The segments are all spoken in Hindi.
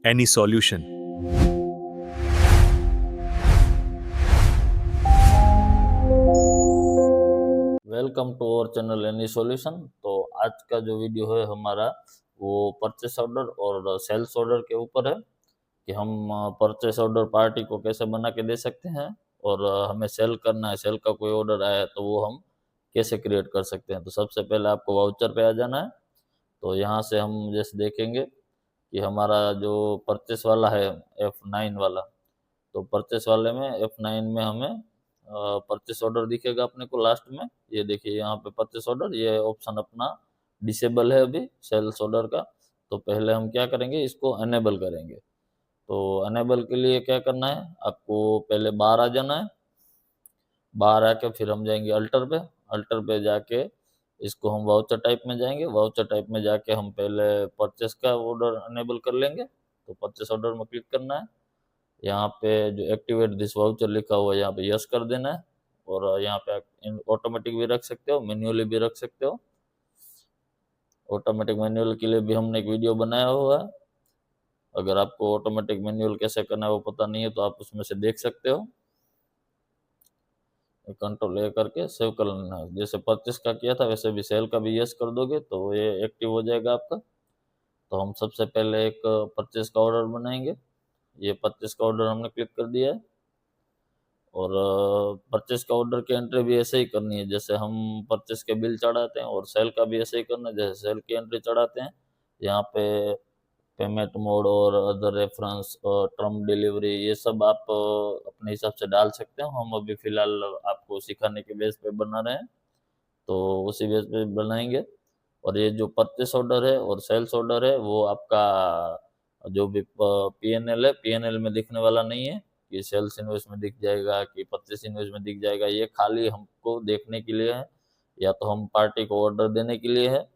any solution. Welcome to our channel any solution. तो आज का जो वीडियो है हमारा वो परचेस ऑर्डर और सेल्स ऑर्डर के ऊपर है कि हम परचेस ऑर्डर पार्टी को कैसे बना के दे सकते हैं और हमें सेल करना है, सेल का कोई ऑर्डर आया है तो वो हम कैसे क्रिएट कर सकते हैं। तो सबसे पहले आपको वाउचर पे आ जाना है। तो यहाँ से हम जैसे देखेंगे कि हमारा जो परचेस वाला है F9 वाला, तो परचेस वाले में F9 में हमें परचेस ऑर्डर दिखेगा अपने को लास्ट में। ये देखिए यहाँ पे परचेस ऑर्डर, ये ऑप्शन अपना डिसेबल है अभी सेल्स ऑर्डर का। तो पहले हम क्या करेंगे, इसको अनेबल करेंगे। तो अनेबल के लिए क्या करना है, आपको पहले बाहर आ जाना है। बाहर आके फिर हम जाएंगे अल्टर पे। अल्टर पे जाके इसको हम वाउचर टाइप में जाएंगे। वाउचर टाइप में जाके हम पहले परचेस का ऑर्डर अनेबल कर लेंगे। तो परचेस ऑर्डर में क्लिक करना है। यहाँ पे जो एक्टिवेट दिस वाउचर लिखा हुआ है यहाँ पे यस कर देना है। और यहाँ पे ऑटोमेटिक भी रख सकते हो, मैन्युअली भी रख सकते हो। ऑटोमेटिक मैन्युअल के लिए भी हमने एक वीडियो बनाया हुआ है। अगर आपको ऑटोमेटिक मैन्युअल कैसे करना है वो पता नहीं है तो आप उसमें से देख सकते हो। कंट्रोल ए करके सेव कर लेना है। जैसे परचेस का किया था वैसे भी सेल का भी यस कर दोगे तो ये एक्टिव हो जाएगा आपका। तो हम सबसे पहले एक परचेस का ऑर्डर बनाएंगे। ये परचेस का ऑर्डर हमने क्लिक कर दिया है। और परचेस का ऑर्डर की एंट्री भी ऐसे ही करनी है जैसे हम परचेस के बिल चढ़ाते हैं, और सेल का भी ऐसे ही करना है जैसे सेल की एंट्री चढ़ाते हैं। यहाँ पे पेमेंट मोड और अदर रेफरेंस और टर्म डिलीवरी ये सब आप अपने हिसाब से डाल सकते हो। हम अभी फिलहाल आपको सिखाने के बेस पे बना रहे हैं तो उसी बेस पे बनाएंगे। और ये जो परचेस ऑर्डर है और सेल्स ऑर्डर है वो आपका जो भी पीएनएल है, पीएनएल में दिखने वाला नहीं है कि सेल्स इनवॉइस में दिख जाएगा कि परचेस इनवॉइस में दिख जाएगा। ये खाली हमको देखने के लिए है, या तो हम पार्टी को ऑर्डर देने के लिए है।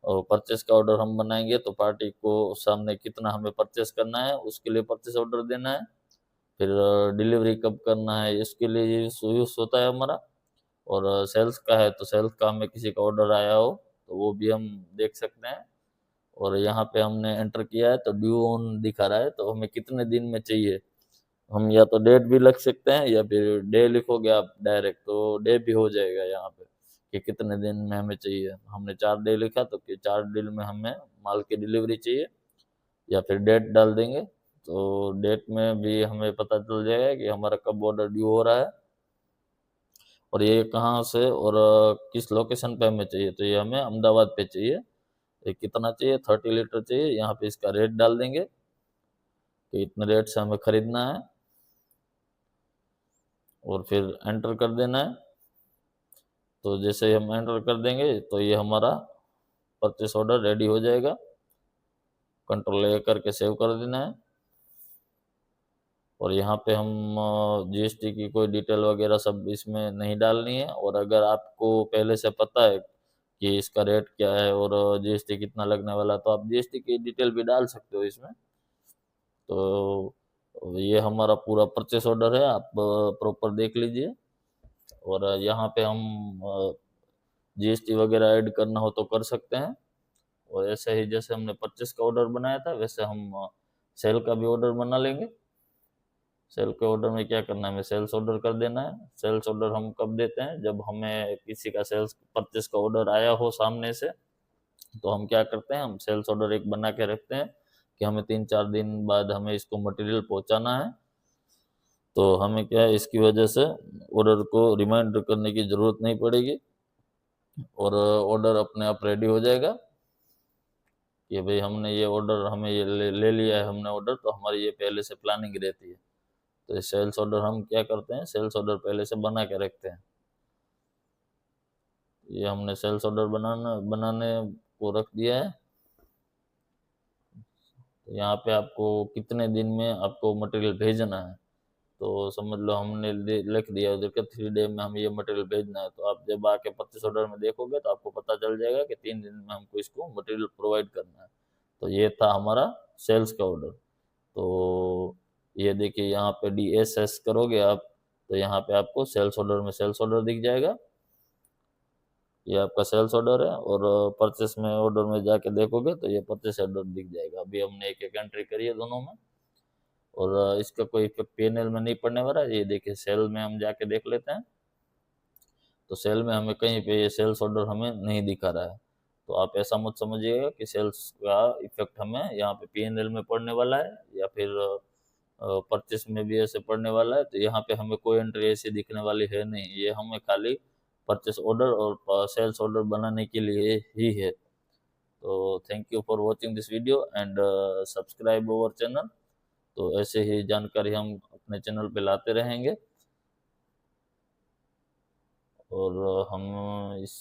और परचेस का ऑर्डर हम बनाएंगे तो पार्टी को सामने कितना हमें परचेस करना है उसके लिए परचेस ऑर्डर देना है। फिर डिलीवरी कब करना है इसके लिए ये यूज होता है हमारा। और सेल्स का है तो सेल्स का हमें किसी का ऑर्डर आया हो तो वो भी हम देख सकते हैं। और यहाँ पे हमने एंटर किया है तो ड्यू ऑन दिखा रहा है तो हमें कितने दिन में चाहिए। हम या तो डेट भी लिख सकते हैं या फिर डे लिखोगे आप डायरेक्ट तो डे भी हो जाएगा यहाँ पे कि कितने दिन में हमें चाहिए। हमने 4 डे लिखा तो कि 4 दिन में हमें माल की डिलीवरी चाहिए। या फिर डेट डाल देंगे तो डेट में भी हमें पता चल जाएगा कि हमारा कब ऑर्डर ड्यू हो रहा है और ये कहाँ से और किस लोकेशन पे हमें चाहिए। तो ये हमें अहमदाबाद पे चाहिए। ये कितना चाहिए, 30 लीटर चाहिए। यहाँ पे इसका रेट डाल देंगे कि इतने रेट से हमें खरीदना है और फिर एंटर कर देना है। तो जैसे ही हम एंटर कर देंगे तो ये हमारा परचेस ऑर्डर रेडी हो जाएगा। कंट्रोल ए करके सेव कर देना है। और यहाँ पे हम जीएसटी की कोई डिटेल वगैरह सब इसमें नहीं डालनी है। और अगर आपको पहले से पता है कि इसका रेट क्या है और जीएसटी कितना लगने वाला है तो आप जीएसटी की डिटेल भी डाल सकते हो इसमें। तो ये हमारा पूरा परचेस ऑर्डर है, आप प्रॉपर देख लीजिए। और यहाँ पे हम जीएसटी वगैरह ऐड करना हो तो कर सकते हैं। और ऐसे ही जैसे हमने परचेस का ऑर्डर बनाया था वैसे हम सेल का भी ऑर्डर बना लेंगे। सेल के ऑर्डर में क्या करना है, हमें सेल्स ऑर्डर कर देना है। सेल्स ऑर्डर हम कब देते हैं, जब हमें किसी का सेल्स परचेस का ऑर्डर आया हो सामने से तो हम क्या करते हैं, हम सेल्स ऑर्डर एक बना के रखते हैं कि हमें 3-4 दिन बाद हमें इसको मटेरियल पहुंचाना है। तो हमें क्या है, इसकी वजह से ऑर्डर को रिमाइंडर करने की ज़रूरत नहीं पड़ेगी और ऑर्डर अपने आप रेडी हो जाएगा कि भाई हमने ये ऑर्डर, हमें ये ले लिया है हमने ऑर्डर, तो हमारी ये पहले से प्लानिंग रहती है। तो सेल्स ऑर्डर हम क्या करते हैं, सेल्स ऑर्डर पहले से बना के रखते हैं। ये हमने सेल्स ऑर्डर बनाने को रख दिया है। तो यहाँ पे आपको कितने दिन में आपको मटेरियल भेजना है तो समझ लो हमने लिख दिया उधर के 3 डे में हमें ये मटेरियल भेजना है। तो आप जब आके परचेस ऑर्डर में देखोगे तो आपको पता चल जाएगा कि 3 दिन में हमको इसको मटेरियल प्रोवाइड करना है। तो ये था हमारा सेल्स का ऑर्डर। तो ये देखिए यहाँ पे DSS करोगे आप तो यहाँ पे आपको सेल्स ऑर्डर में सेल्स ऑर्डर दिख जाएगा। ये आपका सेल्स ऑर्डर है, और परचेस में ऑर्डर में जाके देखोगे तो ये परचेस ऑर्डर दिख जाएगा। अभी हमने एक एक एंट्री करी है दोनों में, और इसका कोई इफेक्ट पीएनएल में नहीं पड़ने वाला है। ये देखिए सेल में हम जाके देख लेते हैं, तो सेल में हमें कहीं पे ये सेल्स ऑर्डर हमें नहीं दिखा रहा है। तो आप ऐसा मत समझिएगा कि सेल्स का इफेक्ट हमें यहाँ पे पीएनएल में पड़ने वाला है, या फिर परचेस में भी ऐसे पड़ने वाला है। तो यहाँ पे हमें कोई एंट्री ऐसी दिखने वाली है नहीं, ये हमें खाली परचेस ऑर्डर और सेल्स ऑर्डर बनाने के लिए ही है। तो thank you for watching this video and subscribe our channel. तो ऐसे ही जानकारी हम अपने चैनल पे लाते रहेंगे, और हम इस